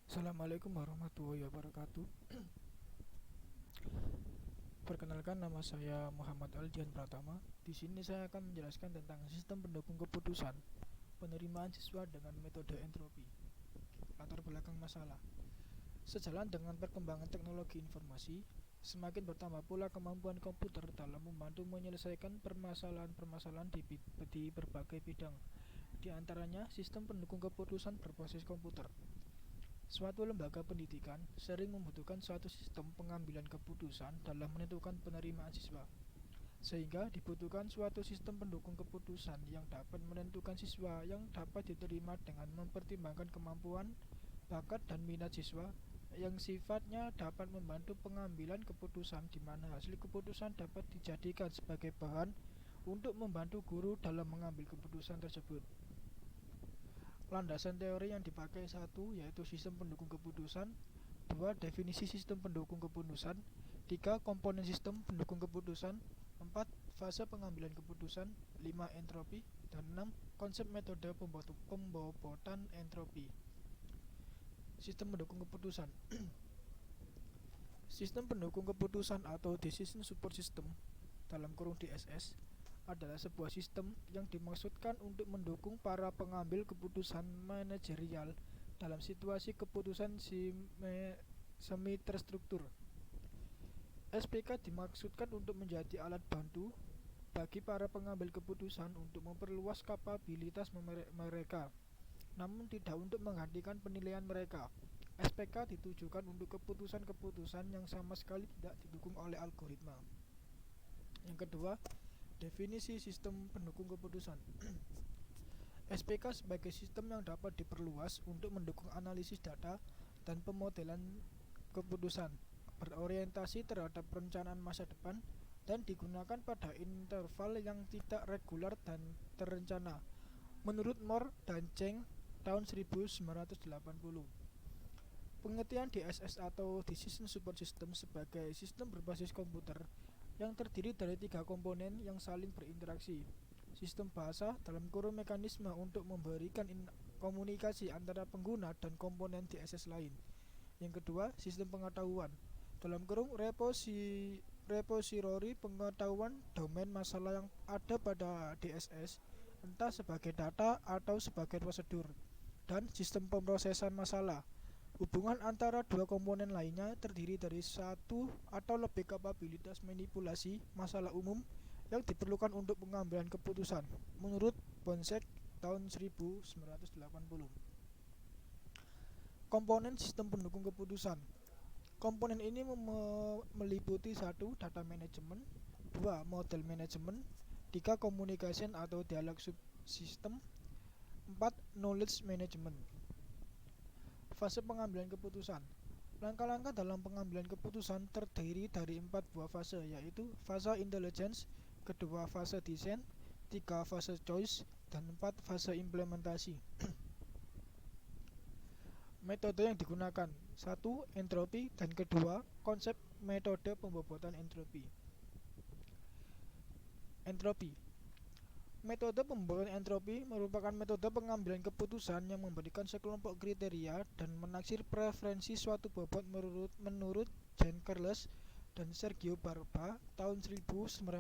Assalamualaikum warahmatullahi wabarakatuh. Perkenalkan, nama saya Muhammad Aldian Pratama. Di sini saya akan menjelaskan tentang sistem pendukung keputusan, penerimaan siswa dengan metode entropi. Latar belakang masalah. Sejalan dengan perkembangan teknologi informasi, semakin bertambah pula kemampuan komputer dalam membantu menyelesaikan permasalahan-permasalahan di berbagai bidang. Di antaranya, sistem pendukung keputusan berbasis komputer. Suatu lembaga pendidikan sering membutuhkan suatu sistem pengambilan keputusan dalam menentukan penerimaan siswa, sehingga dibutuhkan suatu sistem pendukung keputusan yang dapat menentukan siswa yang dapat diterima dengan mempertimbangkan kemampuan, bakat, dan minat siswa yang sifatnya dapat membantu pengambilan keputusan, di mana hasil keputusan dapat dijadikan sebagai bahan untuk membantu guru dalam mengambil keputusan tersebut. Landasan teori yang dipakai: satu, yaitu sistem pendukung keputusan; dua, definisi sistem pendukung keputusan; tiga, komponen sistem pendukung keputusan; empat, fase pengambilan keputusan; lima, entropi; dan enam, konsep metode pembobotan entropi. Sistem pendukung keputusan. Sistem pendukung keputusan atau Decision Support System (DSS) adalah sebuah sistem yang dimaksudkan untuk mendukung para pengambil keputusan manajerial dalam situasi keputusan semi terstruktur. SPK dimaksudkan untuk menjadi alat bantu bagi para pengambil keputusan untuk memperluas kapabilitas mereka, namun tidak untuk menggantikan penilaian mereka. SPK ditujukan untuk keputusan-keputusan yang sama sekali tidak didukung oleh algoritma. Yang kedua, definisi sistem pendukung keputusan. SPK sebagai sistem yang dapat diperluas untuk mendukung analisis data dan pemodelan keputusan, berorientasi terhadap perencanaan masa depan, dan digunakan pada interval yang tidak regular dan terencana, menurut Moore dan Cheng tahun 1980. Pengertian DSS atau Decision Support System sebagai sistem berbasis komputer yang terdiri dari tiga komponen yang saling berinteraksi: sistem bahasa (mekanisme untuk memberikan komunikasi antara pengguna dan komponen DSS lain). Yang kedua, sistem pengetahuan (repository pengetahuan domain masalah yang ada pada DSS, entah sebagai data atau sebagai prosedur). Dan sistem pemrosesan masalah. Hubungan antara dua komponen lainnya terdiri dari satu atau lebih kapabilitas manipulasi masalah umum yang diperlukan untuk pengambilan keputusan, menurut Bonsek tahun 1980. Komponen sistem pendukung keputusan. Komponen ini meliputi: 1. Data manajemen; 2. Model manajemen; 3. Communication atau dialog subsistem; 4. Knowledge management. Fase pengambilan keputusan. Langkah-langkah dalam pengambilan keputusan terdiri dari 4 buah fase, yaitu fase intelligence, kedua fase desain, 3 fase choice, dan 4 fase implementasi. Metode yang digunakan: 1. Entropi, dan kedua, konsep metode pembobotan entropi. Entropi. Metode pembobotan entropi merupakan metode pengambilan keputusan yang memberikan sekelompok kriteria dan menaksir preferensi suatu bobot menurut Jean Carles dan Sergio Barba tahun 1996.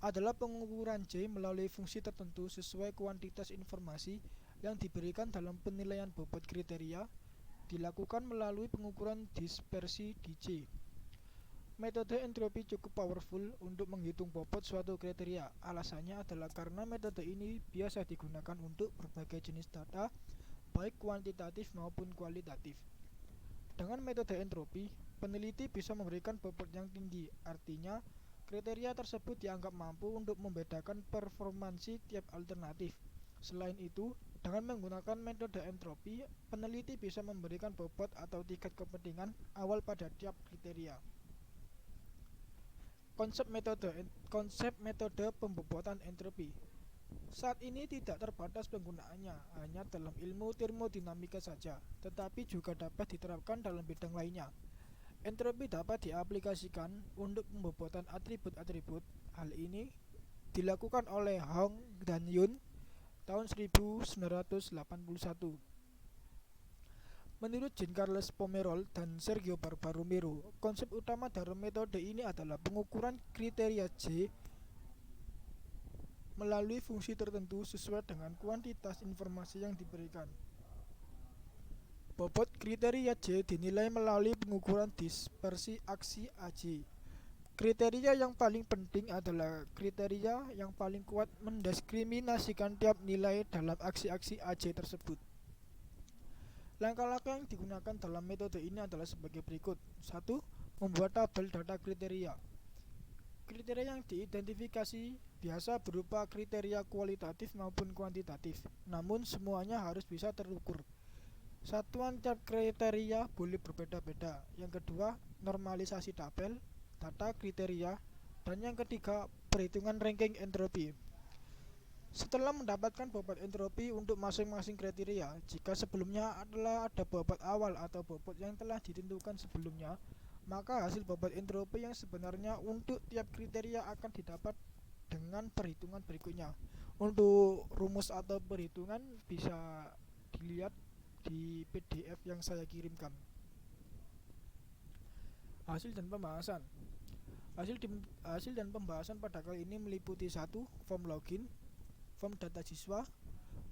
Adalah pengukuran J melalui fungsi tertentu sesuai kuantitas informasi yang diberikan dalam penilaian bobot kriteria, dilakukan melalui pengukuran dispersi di J. Metode entropi cukup powerful untuk menghitung bobot suatu kriteria. Alasannya adalah karena metode ini biasa digunakan untuk berbagai jenis data, baik kuantitatif maupun kualitatif. Dengan metode entropi, peneliti bisa memberikan bobot yang tinggi, artinya kriteria tersebut dianggap mampu untuk membedakan performansi tiap alternatif. Selain itu, dengan menggunakan metode entropi, peneliti bisa memberikan bobot atau tingkat kepentingan awal pada tiap kriteria. Konsep metode pembobotan entropi. Saat ini tidak terbatas penggunaannya hanya dalam ilmu termodinamika saja, tetapi juga dapat diterapkan dalam bidang lainnya. Entropi dapat diaplikasikan untuk pembobotan atribut-atribut. Hal ini dilakukan oleh Hong dan Yun tahun 1981. Menurut Jean Carles Pomerol dan Sergio Barbaromero, konsep utama dalam metode ini adalah pengukuran kriteria J melalui fungsi tertentu sesuai dengan kuantitas informasi yang diberikan. Bobot kriteria J dinilai melalui pengukuran dispersi aksi AJ. Kriteria yang paling penting adalah kriteria yang paling kuat mendiskriminasikan tiap nilai dalam aksi-aksi AJ tersebut. Langkah-langkah yang digunakan dalam metode ini adalah sebagai berikut. 1. Membuat tabel data kriteria. Kriteria yang diidentifikasi biasa berupa kriteria kualitatif maupun kuantitatif, namun semuanya harus bisa terukur. Satuan tiap kriteria boleh berbeda-beda. Yang kedua, normalisasi tabel, data kriteria, dan yang ketiga, perhitungan ranking entropi. Setelah mendapatkan bobot entropi untuk masing-masing kriteria, jika sebelumnya adalah ada bobot awal atau bobot yang telah ditentukan sebelumnya, maka hasil bobot entropi yang sebenarnya untuk tiap kriteria akan didapat dengan perhitungan berikutnya. Untuk rumus atau perhitungan bisa dilihat di PDF yang saya kirimkan. Hasil dan pembahasan. Hasil dan pembahasan pada kali ini meliputi 1. Form login, form data siswa,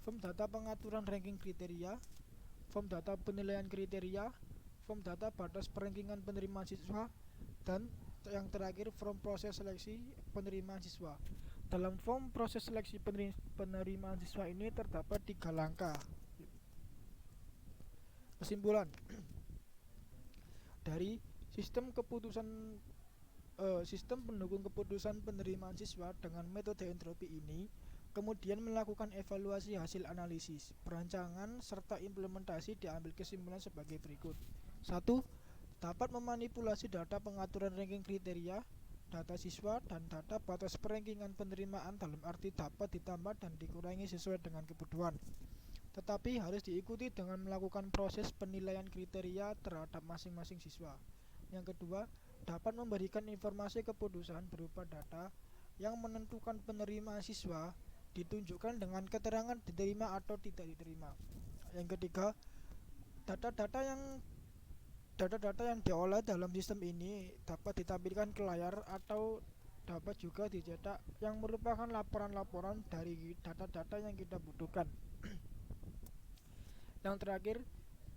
form data pengaturan ranking kriteria, form data penilaian kriteria, form data batas perankingan penerimaan siswa, dan yang terakhir form proses seleksi penerimaan siswa. Dalam form proses seleksi penerimaan siswa ini terdapat 3 langkah. Kesimpulan dari sistem pendukung keputusan penerimaan siswa dengan metode entropi ini, kemudian melakukan evaluasi hasil analisis, perancangan, serta implementasi, diambil kesimpulan sebagai berikut. 1. Dapat memanipulasi data pengaturan ranking kriteria, data siswa, dan data batas perankingan penerimaan dalam arti dapat ditambah dan dikurangi sesuai dengan kebutuhan. Tetapi harus diikuti dengan melakukan proses penilaian kriteria terhadap masing-masing siswa. Yang kedua, dapat memberikan informasi keputusan berupa data yang menentukan penerimaan siswa ditunjukkan dengan keterangan diterima atau tidak diterima. Yang ketiga, data-data yang diolah dalam sistem ini dapat ditampilkan ke layar atau dapat juga dicetak yang merupakan laporan-laporan dari data-data yang kita butuhkan. Yang terakhir,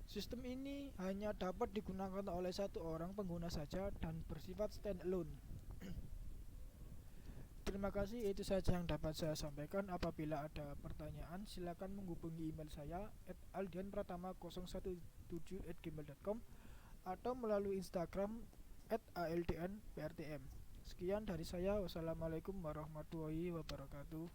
sistem ini hanya dapat digunakan oleh satu orang pengguna saja dan bersifat standalone. Terima kasih, itu saja yang dapat saya sampaikan. Apabila ada pertanyaan, silakan menghubungi email saya @aldianpratama017@gmail.com atau melalui Instagram @aldnprtm. Sekian dari saya. Wassalamualaikum warahmatullahi wabarakatuh.